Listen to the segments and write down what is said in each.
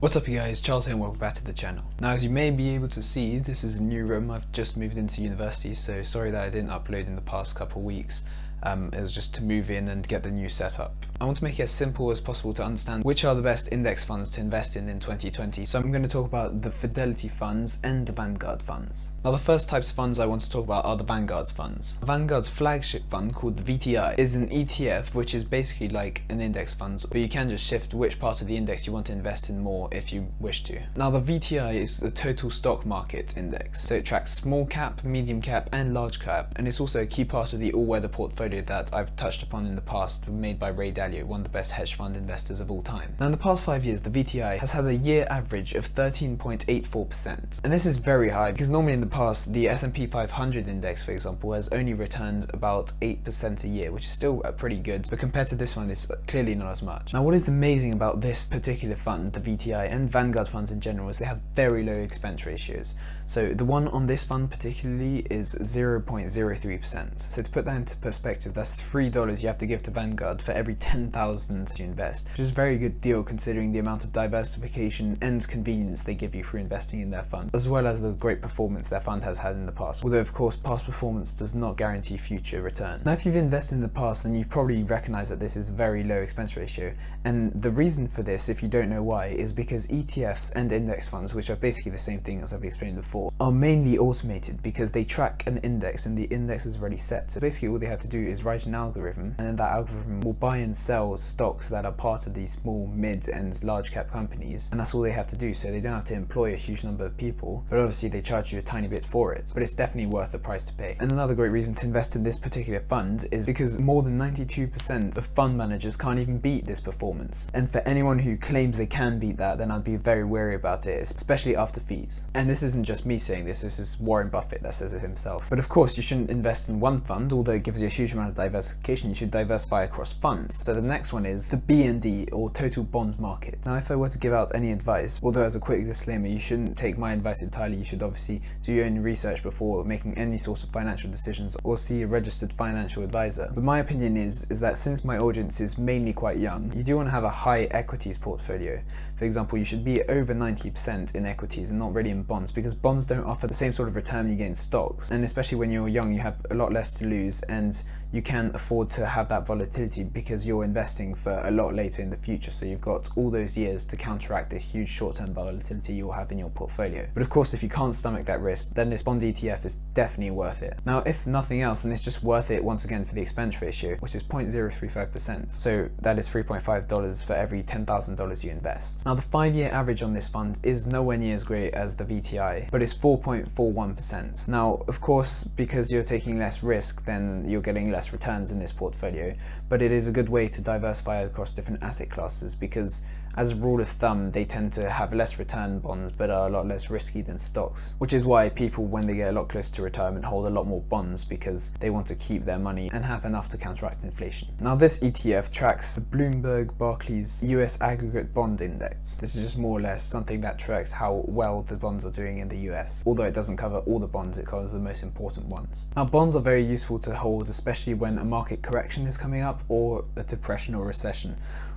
What's up you guys, Charles here and welcome back to the channel. Now as you may be able to see, this is a new room. I've just moved into university, so sorry that I didn't upload in the past couple of weeks. It was just to move in and get the new setup. I want to make it as simple as possible to understand which are the best index funds to invest in 2020. So I'm going to talk about the Fidelity funds and the Vanguard funds. Now the first types of funds I want to talk about are the Vanguard's funds. Vanguard's flagship fund, called the VTI, is an ETF which is basically like an index fund, but you can just shift which part of the index you want to invest in more if you wish to. Now the VTI is the total stock market index, so it tracks small cap, medium cap and large cap, and it's also a key part of the all-weather portfolio that I've touched upon in the past, made by Ray Dalio, one of the best hedge fund investors of all time. Now in the past 5 years, the VTI has had a year average of 13.84%, and this is very high because normally in the past the S&P 500 index, for example, has only returned about 8% a year, which is still pretty good, but compared to this one it's clearly not as much. Now what is amazing about this particular fund, the VTI, and Vanguard funds in general, is they have very low expense ratios. So the one on this fund particularly is 0.03%. So to put that into perspective, that's $3 you have to give to Vanguard for every 10,000 you invest, which is a very good deal considering the amount of diversification and convenience they give you for investing in their fund, as well as the great performance their fund has had in the past, although of course past performance does not guarantee future return. Now if you've invested in the past, then you've probably recognized that this is a very low expense ratio, and the reason for this, if you don't know why, is because ETFs and index funds, which are basically the same thing as I've explained before, are mainly automated because they track an index and the index is already set. So basically all they have to do is write an algorithm, and then that algorithm will buy and sell stocks that are part of these small, mid and large cap companies, and that's all they have to do. So they don't have to employ a huge number of people, but obviously they charge you a tiny bit for it, but it's definitely worth the price to pay. And another great reason to invest in this particular fund is because more than 92% of fund managers can't even beat this performance, and for anyone who claims they can beat that, then I'd be very wary about it, especially after fees. And this isn't just me saying this is Warren Buffett that says it himself. But of course you shouldn't invest in one fund, although it gives you a huge amount of diversification. You should diversify across funds. So the next one is the BND, or total bond market. Now if I were to give out any advice, although as a quick disclaimer, you shouldn't take my advice entirely, you should obviously do your own research before making any sort of financial decisions, or see a registered financial advisor. But my opinion is that since my audience is mainly quite young, you do want to have a high equities portfolio. For example, you should be over 90% in equities and not really in bonds, because bonds don't offer the same sort of return you get in stocks, and especially when you're young you have a lot less to lose, and you can afford to have that volatility because you're investing for a lot later in the future, so you've got all those years to counteract the huge short-term volatility you'll have in your portfolio. But of course if you can't stomach that risk, then this bond ETF is definitely worth it. Now if nothing else, then it's just worth it once again for the expense ratio, which is 0.035%, so that is $3.5 for every $10,000 you invest. Now the 5-year average on this fund is nowhere near as great as the VTI, but it's 4.41%. Now of course because you're taking less risk, then you're getting less returns in this portfolio, but it is a good way to diversify across different asset classes, because as a rule of thumb they tend to have less return bonds but are a lot less risky than stocks, which is why people, when they get a lot closer to retirement, hold a lot more bonds because they want to keep their money and have enough to counteract inflation. Now this ETF tracks the Bloomberg Barclays US Aggregate Bond Index. This is just more or less something that tracks how well the bonds are doing in the US. Although it doesn't cover all the bonds, it covers the most important ones. Now bonds are very useful to hold, especially when a market correction is coming up, or a depression or recession,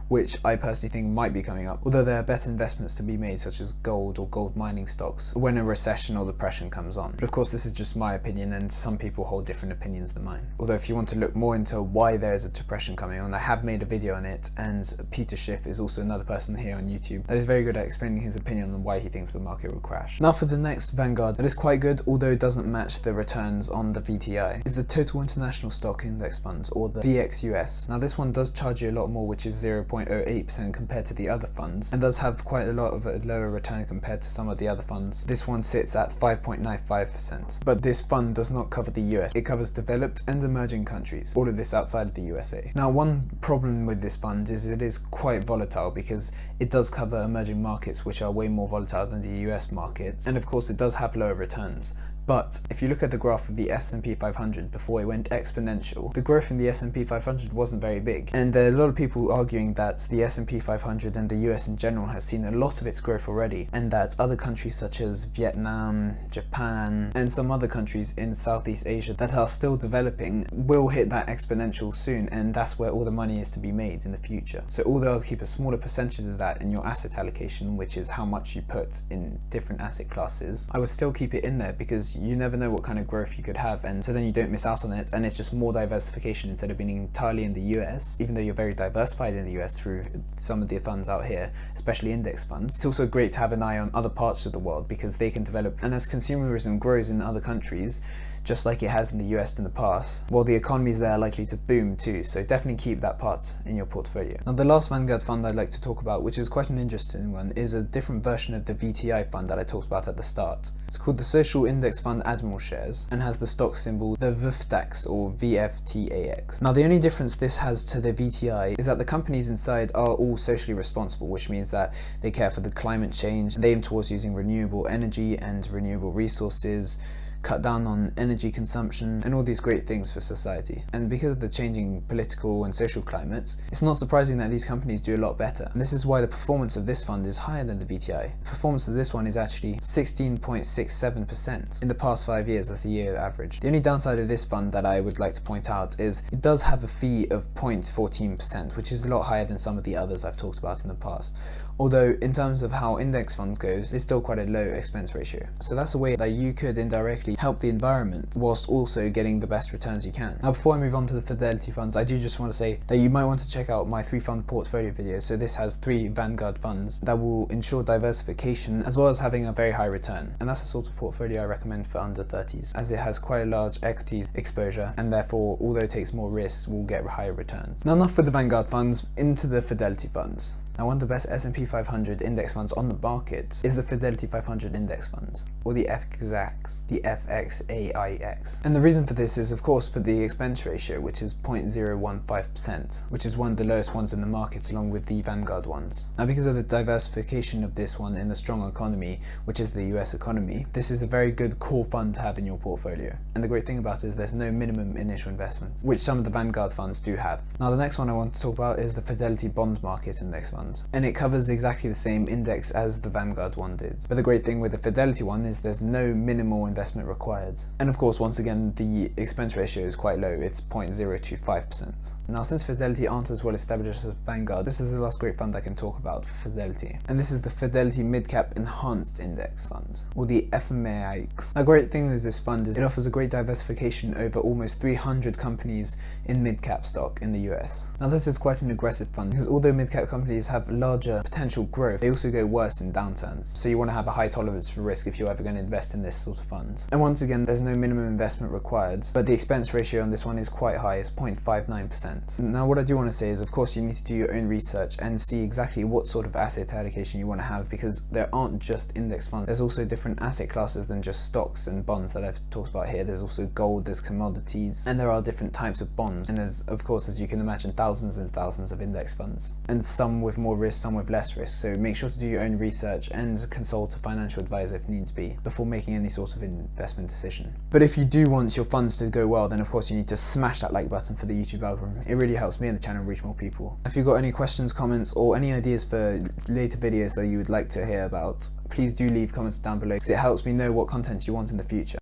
which I personally think might be coming up, although there are better investments to be made, such as gold or gold mining stocks, when a recession or depression comes on. But of course this is just my opinion, and some people hold different opinions than mine. Although if you want to look more into why there is a depression coming on, I have made a video on it, and Peter Schiff is also another person here on YouTube that is very good at explaining his opinion on why he thinks the market will crash. Now for the next Vanguard, that is quite good, although it doesn't match the returns on the VTI, is the Total International Stock Index Funds, or the VXUS. Now this one does charge you a lot more, which is 0.08% compared to the other funds, and does have quite a lot of a lower return compared to some of the other funds. This one sits at 5.95%, but this fund does not cover the US. It covers developed and emerging countries, all of this outside of the USA. Now one problem with this fund is it is quite volatile, because it does cover emerging markets which are way more volatile than the US markets, and of course it does have lower returns, But if you look at the graph of the S&P 500 before it went exponential, the growth in the S&P 500 wasn't very big. And there are a lot of people arguing that the S&P 500 and the US in general has seen a lot of its growth already, and that other countries such as Vietnam, Japan, and some other countries in Southeast Asia that are still developing will hit that exponential soon, and that's where all the money is to be made in the future. So although I'll keep a smaller percentage of that in your asset allocation, which is how much you put in different asset classes, I would still keep it in there because you never know what kind of growth you could have, and so then you don't miss out on it, and it's just more diversification instead of being entirely in the US. Even though you're very diversified in the US through some of the funds out here, especially index funds, it's also great to have an eye on other parts of the world because they can develop, and as consumerism grows in other countries, just like it has in the US in the past, well, the economies there are likely to boom too, so definitely keep that part in your portfolio. Now, the last Vanguard fund I'd like to talk about, which is quite an interesting one, is a different version of the VTI fund that I talked about at the start. It's called the Social Index Fund Admiral Shares and has the stock symbol the VFTAX or VFTAX. Now, the only difference this has to the VTI is that the companies inside are all socially responsible, which means that they care for the climate change, they aim towards using renewable energy and renewable resources, cut down on energy consumption, and all these great things for society. And because of the changing political and social climates, it's not surprising that these companies do a lot better. And this is why the performance of this fund is higher than the VTI. The performance of this one is actually 16.67% in the past 5 years. That's a year average. The only downside of this fund that I would like to point out is it does have a fee of 0.14%, which is a lot higher than some of the others I've talked about in the past. Although in terms of how index funds goes, it's still quite a low expense ratio. So that's a way that you could indirectly help the environment whilst also getting the best returns you can. Now, before I move on to the Fidelity funds, I do just want to say that you might want to check out my 3-fund portfolio video. So this has 3 Vanguard funds that will ensure diversification as well as having a very high return. And that's the sort of portfolio I recommend for under 30s, as it has quite a large equities exposure, and therefore, although it takes more risks, will get higher returns. Now, enough with the Vanguard funds, into the Fidelity funds. Now, one of the best S&P 500 index funds on the market is the Fidelity 500 index fund, or the FXAX, the FXAIX. And the reason for this is, of course, for the expense ratio, which is 0.015%, which is one of the lowest ones in the market, along with the Vanguard ones. Now, because of the diversification of this one in the strong economy, which is the US economy, this is a very good core fund to have in your portfolio. And the great thing about it is there's no minimum initial investment, which some of the Vanguard funds do have. Now, the next one I want to talk about is the Fidelity Bond Market Index Fund. And it covers exactly the same index as the Vanguard one did. But the great thing with the Fidelity one is there's no minimal investment required. And of course, once again, the expense ratio is quite low. It's 0.025%. Now, since Fidelity aren't as well established as Vanguard, this is the last great fund I can talk about for Fidelity. And this is the Fidelity Midcap Enhanced Index Fund, or the FMAIX. A great thing with this fund is it offers a great diversification over almost 300 companies in mid-cap stock in the US. Now, this is quite an aggressive fund because although mid-cap companies have larger potential growth, they also go worse in downturns. So you want to have a high tolerance for risk if you're ever going to invest in this sort of fund. And once again, there's no minimum investment required, but the expense ratio on this one is quite high, it's 0.59%. Now, what I do want to say is, of course, you need to do your own research and see exactly what sort of asset allocation you want to have, because there aren't just index funds. There's also different asset classes than just stocks and bonds that I've talked about here. There's also gold, there's commodities, and there are different types of bonds. And there's, of course, as you can imagine, thousands and thousands of index funds, and some with more risk, some with less risk. So make sure to do your own research and consult a financial advisor if needs be before making any sort of investment decision. But if you do want your funds to go well, then of course you need to smash that like button for the YouTube algorithm. It really helps me and the channel reach more people. If you've got any questions, comments, or any ideas for later videos that you would like to hear about, please do leave comments down below because it helps me know what content you want in the future.